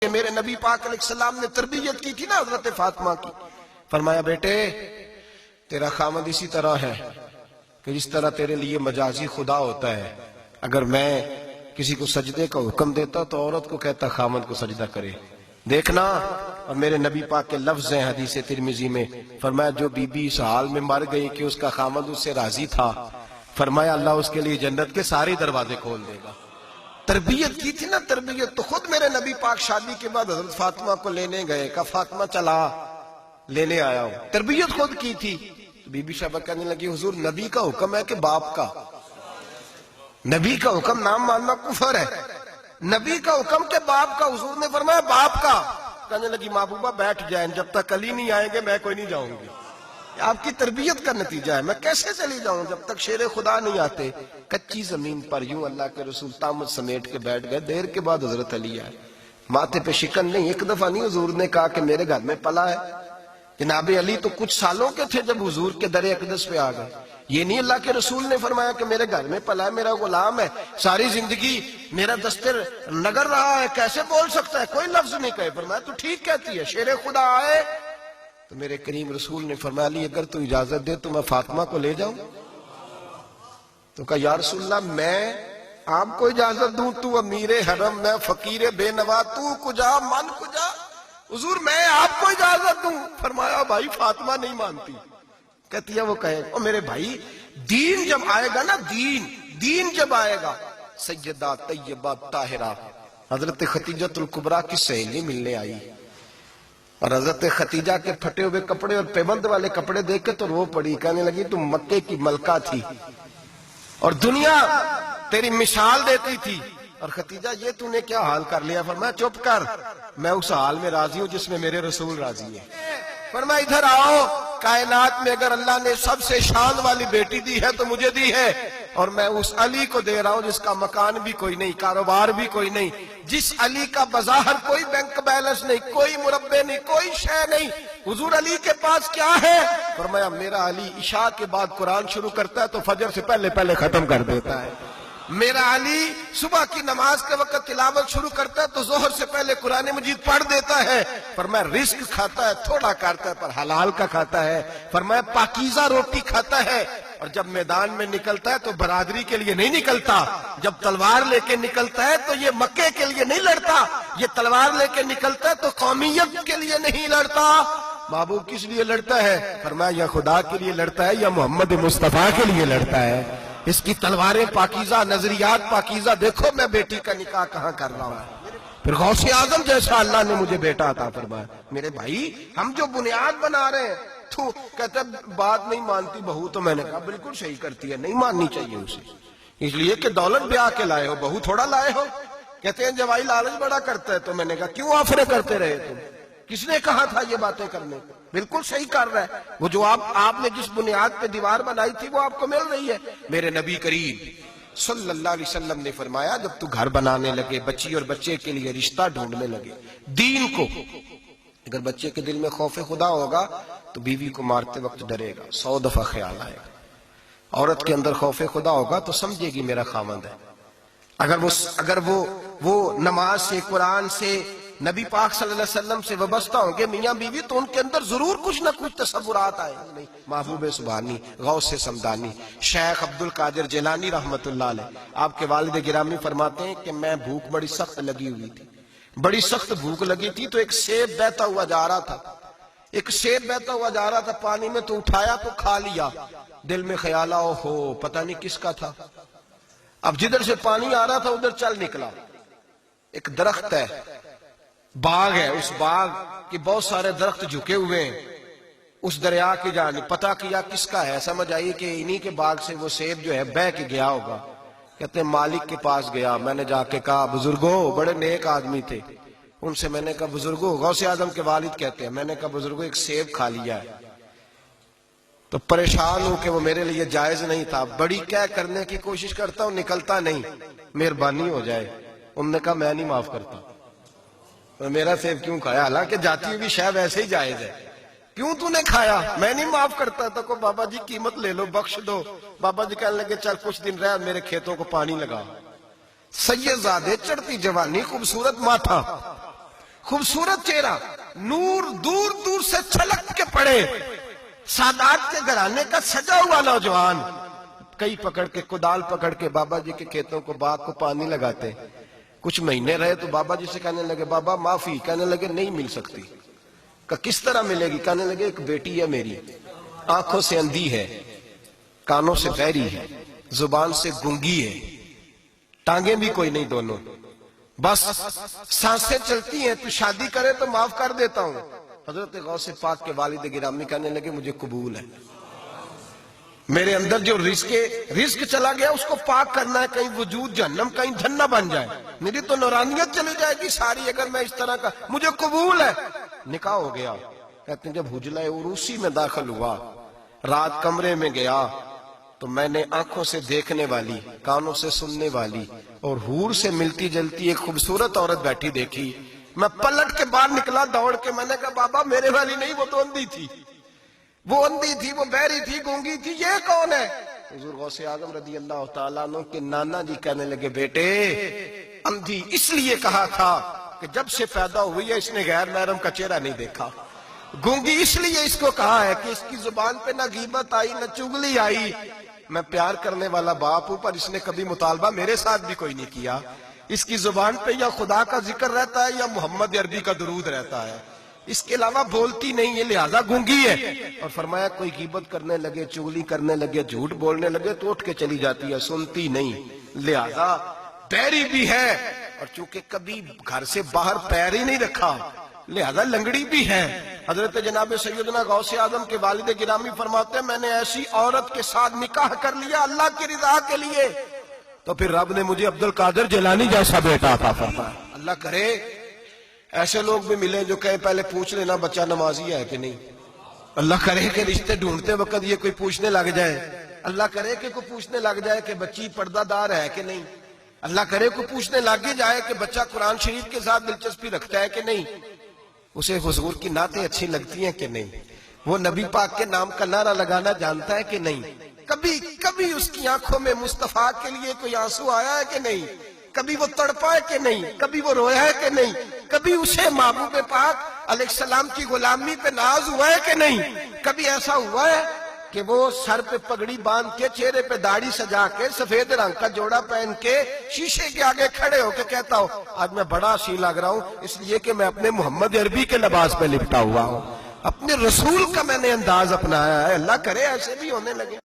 कि मेरे नबी पाक अलैहिस्सलाम ने तरबियत की थी ना हजरत फातिमा की। फरमाया बेटे तेरा खामद इसी तरह है कि जिस तरह तेरे लिए मजाजी खुदा होता है। अगर मैं किसी को सजदे का हुक्म देता तो औरत को कहता खामद को सजदा करे। देखना, और मेरे नबी पाक के लफ्ज हैं हदीस तिरमिजी में, फरमाया जो बीबी इस हाल में मर गई कि उसका खामद उससे राजी था, फरमाया अल्लाह उसके लिए जन्नत के सारे दरवाजे खोल देगा। तरबियत की थी ना तरबियत। तो खुद मेरे नबी पाक शादी के बाद हजरत फातिमा को लेने गए, कहा फातिमा चला लेने आया हूं। तरबियत खुद की थी। तो बीबी साहबा कहने लगी हुजूर नबी का हुक्म है कि बाप का? नबी का हुक्म नाम मानना कुफर है। नबी का हुक्म के बाप का? हुजूर ने फरमाया बाप का। कहने लगी महबूबा बैठ जाए, जब तक अली नहीं आएंगे मैं कोई नहीं जाऊंगी। आपकी तरबियत का नतीजा है। मैं कैसे चली जाऊं जब तक शेर खुदा नहीं आते। कच्ची जमीन पर यूं अल्लाह के रसूल तामत समेट के बैठ गए। देर के बाद हजरत अली आए, माथे पे शिकन नहीं। एक दफा नहीं हुजूर ने कहा कि मेरे घर में पला है। जनाब अली तो कुछ सालों के थे जब हुजूर के दर अक़दस पे आ गए। ये नहीं अल्लाह के रसूल ने फरमाया कि मेरे घर में पला है, मेरा गुलाम है, सारी जिंदगी मेरा दस्तर नगर रहा है, कैसे बोल सकता है? कोई लफ्ज नहीं कहे। फरमाया तू ठीक कहती है, शेर खुदा आए। तो मेरे करीम रसूल ने फरमाया ली अगर तू इजाजत दे तो मैं फातिमा को ले जाऊं। तो कहा या रसूलल्लाह मैं आपको इजाजत दूं? तू अमीरे हरम, मैं फकीर बेनवा, तू कुजा मन कुजा। हुजूर मैं आपको इजाजत दूं? फरमाया भाई फातिमा नहीं मानती। कहती है वो कहे ओ मेरे भाई दीन जब आएगा ना, दीन जब आएगा, सैयदा तैयबा ताहिरा हजरत खतीजतुल कुबरा की सहेली मिलने आई, और हजरत खतीजा के फटे हुए कपड़े और पेबंद वाले कपड़े देख के तो रो पड़ी। कहने लगी तुम मक्के की मलका थी और दुनिया तेरी मिसाल देती थी, और खतीजा ये तूने क्या हाल कर लिया? फरमाया चुप कर, मैं उस हाल में राजी हूं जिसमें मेरे रसूल राजी है। फरमाया इधर आओ, कायनात में अगर अल्लाह ने सबसे शान वाली बेटी दी है तो मुझे दी है, और मैं उस अली को दे रहा हूं जिसका मकान भी कोई नहीं, कारोबार भी कोई नहीं, जिस अली का बाजार कोई बैंक बैलेंस नहीं, कोई मुरब्बे नहीं, कोई शय नहीं। हुजूर अली के पास क्या है? फरमाया मेरा अली इशा के बाद कुरान शुरू करता है तो फजर से पहले पहले खत्म कर देता है। मेरा अली सुबह की नमाज के वक्त तिलावत शुरू करता है तो जोहर से पहले कुरान मजीद पढ़ देता है। फरमाया रिस्क खाता है, थोड़ा खाता है पर हलाल का खाता है। फरमाया पाकीज़ा रोटी खाता है, और जब मैदान में निकलता है तो बरादरी के लिए नहीं निकलता। जब तलवार लेके निकलता है तो ये मक्के के लिए नहीं लड़ता, ये तलवार लेके निकलता है तो कौमियत के लिए नहीं लड़ता। महबूब किस लिए लड़ता है? फरमाया या खुदा के लिए लड़ता है या मोहम्मद मुस्तफा के लिए लड़ता है। इसकी तलवारें पाकीज़ा, नजरियात पाकीज़ा। देखो मैं बेटी का निकाह कहां कर रहा हूं। फिर गौसे आजम जैसा अल्लाह ने मुझे बेटा अता फरमाया। मेरे भाई हम जो बुनियाद बना रहे हैं, तो कहते बात नहीं मानती बहू। तो मैंने कहा बिल्कुल सही करती है, नहीं माननी चाहिए उसे, इसलिए कि दौलत ब्याह के लाए हो, बहू थोड़ा लाए हो। कहते हैं जवाई लालच बड़ा करता है। तो मैंने कहा क्यों ऑफरे करते रहे तुम? किसने कहा था ये बातें करने? बिल्कुल सही कर रहा है वो, जो आपने जिस बुनियाद पे दीवार बनाई थी वो आपको मिल रही है। मेरे नबी करीम सल्लल्लाहु अलैहि वसल्लम ने फरमाया जब तू घर बनाने लगे, बच्ची और बच्चे के लिए रिश्ता ढूंढने लगे, दीन को, अगर बच्चे के दिल में खौफ खुदा होगा तो बीवी को मारते वक्त डरेगा, 100 दफा ख्याल आएगा। औरत के अंदर खौफ खुदा होगा तो समझेगी मेरा खामद है। अगर वो नमाज से, कुरान से, नबी पाक सल्लल्लाहु अलैहि वसल्लम से वाबस्ता होंगे मियां बीवी, तो उनके अंदर जरूर कुछ ना कुछ तसव्वुरात आएंगे। नहीं, महबूब सुबहानी, गौसे समदानी, शेख अब्दुल कादिर जिलानी रहमतुल्लाह अलैह, आपके वालिद गिरामी फरमाते हैं कि मैं भूख बड़ी सख्त लगी हुई थी, बड़ी सख्त भूख लगी थी, तो एक सेब बहता हुआ जा रहा था, एक सेब बहता हुआ जा रहा था पानी में, तो उठाया तो खा लिया। दिल में ख्याल आओ हो पता नहीं किसका था। अब जिधर से पानी आ रहा था उधर चल निकला। एक दरख्त है, बाग है, उस बाग के बहुत सारे दरख्त झुके हुए हैं, उस दरिया की जानी पता किया किसका है। समझ आई कि इन्हीं के बाग से वो सेब जो है बह के गया होगा। कहते मालिक के पास गया, मैंने जाके कहा बुजुर्गो, बड़े नेक आदमी थे, उनसे मैंने कहा बुजुर्गो, गौसे आजम के वालिद कहते हैं, मैंने कहा बुजुर्गो एक सेब खा लिया है, तो परेशान हूं कि वो मेरे लिए जायज नहीं था, बड़ी क्या करने की कोशिश करता हूं, निकलता नहीं, मेहरबानी हो जाए। उन्होंने कहा मैं नहीं माफ करता। तो मेरा सेब क्यों खाया? हालांकि जाती हुई भी शायद ऐसे ही जायज है, क्यों तूने खाया? मैं नहीं माफ करता। तो को बाबा जी कीमत ले लो, बख्श दो। बाबा जी कहने लगे चल कुछ दिन रह, मेरे खेतों को पानी लगा। सैयदजादे, चढ़ती जवानी, खूबसूरत माथा, खूबसूरत चेहरा, नूर दूर दूर से छलक के पड़े, सादात के घराने का सजा हुआ नौजवान, कई पकड़ के, कुदाल पकड़ के बाबा जी के खेतों को, बाग को पानी लगाते। कुछ महीने रहे तो बाबा जी से कहने लगे, बाबा माफी। कहने लगे नहीं मिल सकती। किस तरह मिलेगी? कहने लगे एक बेटी है मेरी, आंखों से अंधी है, कानों से बहरी है, जुबान से गूंगी है, टांगे भी कोई नहीं दोनों, बस सांसें चलती हैं, तू शादी करे तो माफ कर देता हूं। हजरत गौसे पाक के वालिद गिरामी कहने लगे मुझे कबूल है, मेरे अंदर जो रिस्क चला गया उसको पाक करना है, कहीं वजूद जहन्नम कहीं धन्ना बन जाए, मेरी तो नौरानियत चली जाएगी सारी अगर मैं इस तरह का, मुझे कबूल है। निकाह हो गया। कहते हैं जब हुजला उरूसी में दाखिल हुआ, रात कमरे में गया तो मैंने आंखों से देखने वाली, कानों से सुनने वाली और हूर से मिलती जलती एक खूबसूरत औरत बैठी देखी। मैं पलट के बाहर निकला दौड़ के, मैंने कहा बाबा मेरे वाली नहीं, वो तो अंधी थी, वो अंधी थी, वो बहरी थी, गूंगी थी, ये कौन है? हुजूर गौसे आजम रदी अल्लाह तआला अन्हु के नाना जी कहने लगे बेटे अंधी इसलिए कहा था कि जब से पैदा हुई है इसने गैर महरम का चेहरा नहीं देखा। गूंगी इसलिए इसको कहा है कि इसकी जुबान पे ना गीबत आई ना चुगली आई। मैं प्यार करने वाला बाप हूं पर इसने कभी मुतालबा मेरे साथ भी कोई नहीं किया। इसकी जुबान पे या खुदा का जिक्र रहता है या मोहम्मद अरबी का दुरूद रहता है, इसके अलावा बोलती नहीं है, लिहाजा गूंगी है। और फरमाया कोई गीबत करने लगे, चुगली करने लगे, झूठ बोलने लगे तो उठ के चली जाती है, सुनती नहीं, लिहाजा पैरी भी है। और चूंकि कभी घर से बाहर पैर ही नहीं रखा लिहाजा लंगड़ी भी है। हजरत जनाब सैयदना गौसे आजम के वालिद गिरामी फरमाते हैं मैंने ऐसी औरत के साथ निकाह कर लिया अल्लाह की रिजा के लिए, तो फिर रब ने मुझे अब्दुल कादिर जिलानी जैसा बेटा अता फरमाया। अल्लाह करे ऐसे लोग भी मिले जो कहे पहले पूछ लेना बच्चा नमाजी है कि नहीं। अल्लाह करे कि रिश्ते ढूंढते वक्त ये कोई पूछने लग जाए, अल्लाह करे कि कोई पूछने लग जाए कि बच्ची पर्दादार है कि नहीं। अल्लाह करे कोई पूछने लग ही जाए कि बच्चा कुरान शरीफ के साथ दिलचस्पी रखता है कि नहीं, उसे हुजूर की नातें अच्छी लगती हैं कि नहीं, वो नबी पाक के नाम का नारा लगाना जानता है कि नहीं, कभी कभी उसकी आंखों में मुस्तफा के लिए कोई आंसू आया है कि नहीं, कभी वो तड़पा है कि नहीं, कभी वो रोया है कि नहीं, कभी उसे महबूब पाक अलैहिस्सलाम की गुलामी पे नाज हुआ है कि नहीं, कभी ऐसा हुआ है कि वो सर पे पगड़ी बांध के, चेहरे पे दाढ़ी सजा के, सफेद रंग का जोड़ा पहन के शीशे के आगे खड़े होके कहता हो आज मैं बड़ा हसीन लग रहा हूं इसलिए कि मैं अपने मोहम्मद अरबी के लिबास पे लिपटा हुआ हूं, अपने रसूल का मैंने अंदाज अपनाया है। अल्लाह करे ऐसे भी होने लगे।